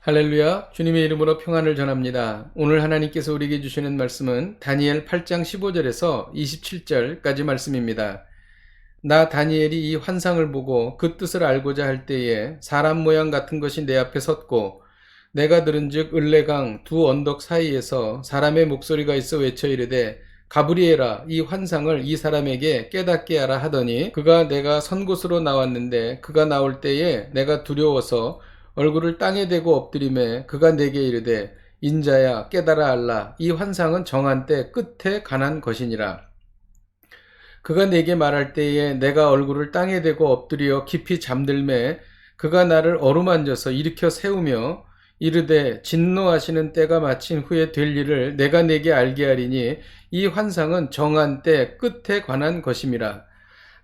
할렐루야, 주님의 이름으로 평안을 전합니다. 오늘 하나님께서 우리에게 주시는 말씀은 다니엘 8장 15절에서 27절까지 말씀입니다. 나 다니엘이 이 환상을 보고 그 뜻을 알고자 할 때에 사람 모양 같은 것이 내 앞에 섰고 내가 들은즉 을레강 두 언덕 사이에서 사람의 목소리가 있어 외쳐 이르되 가브리엘아, 이 환상을 이 사람에게 깨닫게 하라 하더니 그가 내가 선 곳으로 나왔는데 그가 나올 때에 내가 두려워서 얼굴을 땅에 대고 엎드리매 그가 내게 이르되 인자야 깨달아 알라, 이 환상은 정한 때 끝에 관한 것이니라. 그가 내게 말할 때에 내가 얼굴을 땅에 대고 엎드려 깊이 잠들매 그가 나를 어루만져서 일으켜 세우며 이르되 진노하시는 때가 마친 후에 될 일을 내가 내게 알게 하리니 이 환상은 정한 때 끝에 관한 것임이라.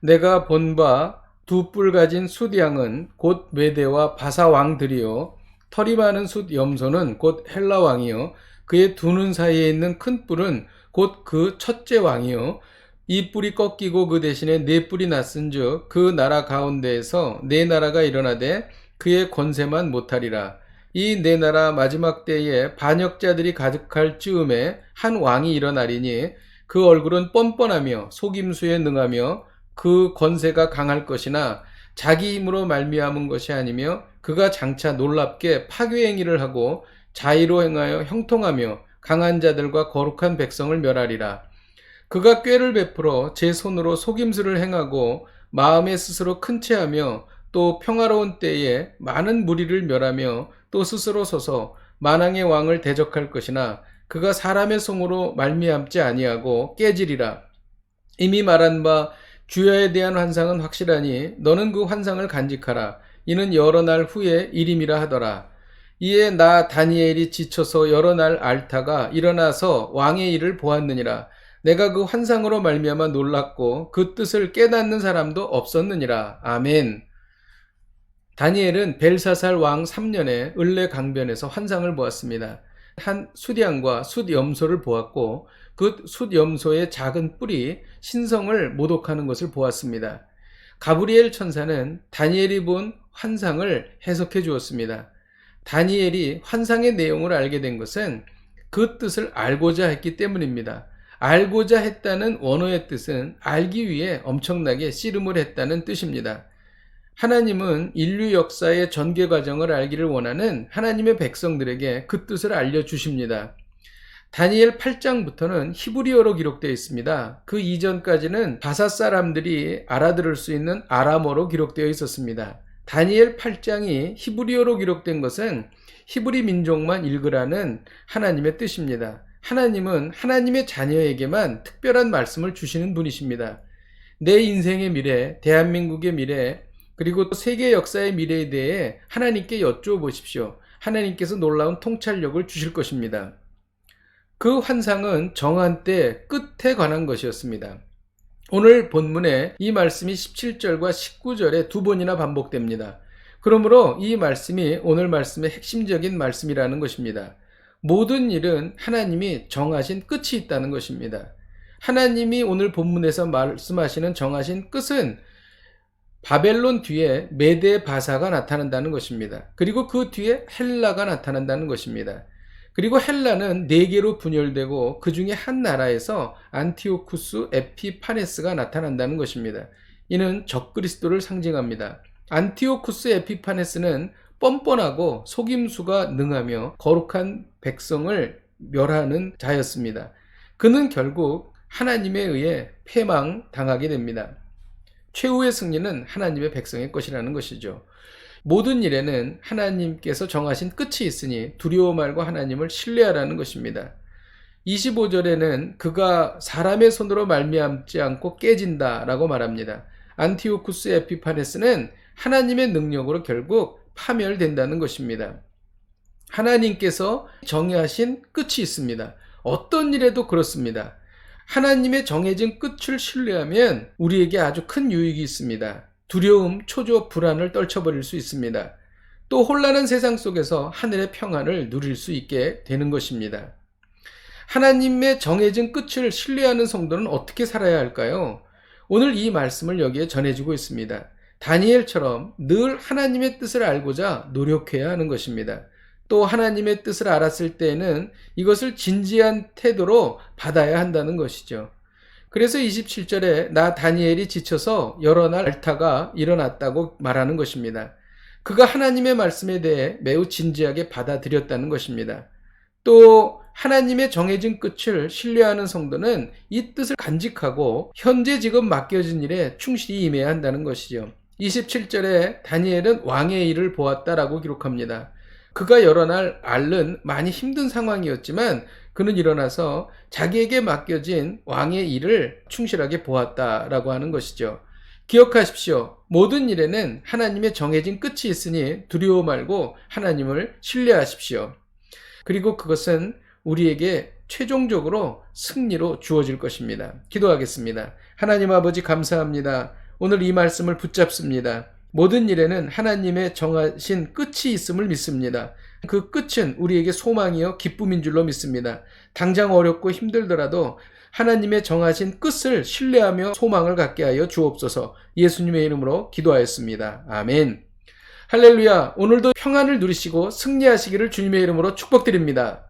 내가 본 바 두 뿔 가진 숫양은 곧 메대와 바사 왕들이요 털이 많은 숫 염소는 곧 헬라 왕이요 그의 두 눈 사이에 있는 큰 뿔은 곧 그 첫째 왕이요 이 뿔이 꺾이고 그 대신에 네 뿔이 났은즉 그 나라 가운데에서 네 나라가 일어나되 그의 권세만 못하리라. 이 네 나라 마지막 때에 반역자들이 가득할 즈음에 한 왕이 일어나리니 그 얼굴은 뻔뻔하며 속임수에 능하며 그 권세가 강할 것이나 자기 힘으로 말미암은 것이 아니며 그가 장차 놀랍게 파괴행위를 하고 자의로 행하여 형통하며 강한 자들과 거룩한 백성을 멸하리라. 그가 꾀를 베풀어 제 손으로 속임수를 행하고 마음에 스스로 큰 채하며 또 평화로운 때에 많은 무리를 멸하며 또 스스로 서서 만왕의 왕을 대적할 것이나 그가 사람의 손으로 말미암지 아니하고 깨지리라. 이미 말한 바 주야에 대한 환상은 확실하니 너는 그 환상을 간직하라. 이는 여러 날 후에 일임이라 하더라. 이에 나 다니엘이 지쳐서 여러 날 앓다가 일어나서 왕의 일을 보았느니라. 내가 그 환상으로 말미암아 놀랐고 그 뜻을 깨닫는 사람도 없었느니라. 아멘. 다니엘은 벨사살 왕 3년에 을레 강변에서 환상을 보았습니다. 한 숫양과 숫염소를 보았고 그 숫염소의 작은 뿔이 신성을 모독하는 것을 보았습니다. 가브리엘 천사는 다니엘이 본 환상을 해석해 주었습니다. 다니엘이 환상의 내용을 알게 된 것은 그 뜻을 알고자 했기 때문입니다. 알고자 했다는 원어의 뜻은 알기 위해 엄청나게 씨름을 했다는 뜻입니다. 하나님은 인류 역사의 전개 과정을 알기를 원하는 하나님의 백성들에게 그 뜻을 알려주십니다. 다니엘 8장부터는 히브리어로 기록되어 있습니다. 그 이전까지는 바사 사람들이 알아들을 수 있는 아람어로 기록되어 있었습니다. 다니엘 8장이 히브리어로 기록된 것은 히브리 민족만 읽으라는 하나님의 뜻입니다. 하나님은 하나님의 자녀에게만 특별한 말씀을 주시는 분이십니다. 내 인생의 미래, 대한민국의 미래, 그리고 또 세계 역사의 미래에 대해 하나님께 여쭈어보십시오. 하나님께서 놀라운 통찰력을 주실 것입니다. 그 환상은 정한 때 끝에 관한 것이었습니다. 오늘 본문에 이 말씀이 17절과 19절에 두 번이나 반복됩니다. 그러므로 이 말씀이 오늘 말씀의 핵심적인 말씀이라는 것입니다. 모든 일은 하나님이 정하신 끝이 있다는 것입니다. 하나님이 오늘 본문에서 말씀하시는 정하신 끝은 바벨론 뒤에 메데 바사가 나타난다는 것입니다. 그리고 그 뒤에 헬라가 나타난다는 것입니다. 그리고 헬라는 네 개로 분열되고 그 중에 한 나라에서 안티오쿠스 에피파네스가 나타난다는 것입니다. 이는 적그리스도를 상징합니다. 안티오쿠스 에피파네스는 뻔뻔하고 속임수가 능하며 거룩한 백성을 멸하는 자였습니다. 그는 결국 하나님에 의해 패망당하게 됩니다. 최후의 승리는 하나님의 백성의 것이라는 것이죠. 모든 일에는 하나님께서 정하신 끝이 있으니 두려워 말고 하나님을 신뢰하라는 것입니다. 25절에는 그가 사람의 손으로 말미암지 않고 깨진다 라고 말합니다. 안티오쿠스 에피파네스는 하나님의 능력으로 결국 파멸된다는 것입니다. 하나님께서 정하신 끝이 있습니다. 어떤 일에도 그렇습니다. 하나님의 정해진 끝을 신뢰하면 우리에게 아주 큰 유익이 있습니다. 두려움, 초조, 불안을 떨쳐버릴 수 있습니다. 또 혼란한 세상 속에서 하늘의 평안을 누릴 수 있게 되는 것입니다. 하나님의 정해진 끝을 신뢰하는 성도는 어떻게 살아야 할까요? 오늘 이 말씀을 여기에 전해주고 있습니다. 다니엘처럼 늘 하나님의 뜻을 알고자 노력해야 하는 것입니다. 또 하나님의 뜻을 알았을 때에는 이것을 진지한 태도로 받아야 한다는 것이죠. 그래서 27절에 나 다니엘이 지쳐서 여러 날 알타가 일어났다고 말하는 것입니다. 그가 하나님의 말씀에 대해 매우 진지하게 받아들였다는 것입니다. 또 하나님의 정해진 끝을 신뢰하는 성도는 이 뜻을 간직하고 현재 지금 맡겨진 일에 충실히 임해야 한다는 것이죠. 27절에 다니엘은 왕의 일을 보았다라고 기록합니다. 그가 여러 날 앓는 많이 힘든 상황이었지만 그는 일어나서 자기에게 맡겨진 왕의 일을 충실하게 보았다라고 하는 것이죠. 기억하십시오. 모든 일에는 하나님의 정해진 끝이 있으니 두려워 말고 하나님을 신뢰하십시오. 그리고 그것은 우리에게 최종적으로 승리로 주어질 것입니다. 기도하겠습니다. 하나님 아버지 감사합니다. 오늘 이 말씀을 붙잡습니다. 모든 일에는 하나님의 정하신 끝이 있음을 믿습니다. 그 끝은 우리에게 소망이요 기쁨인 줄로 믿습니다. 당장 어렵고 힘들더라도 하나님의 정하신 끝을 신뢰하며 소망을 갖게 하여 주옵소서. 예수님의 이름으로 기도하였습니다. 아멘. 할렐루야. 오늘도 평안을 누리시고 승리하시기를 주님의 이름으로 축복드립니다.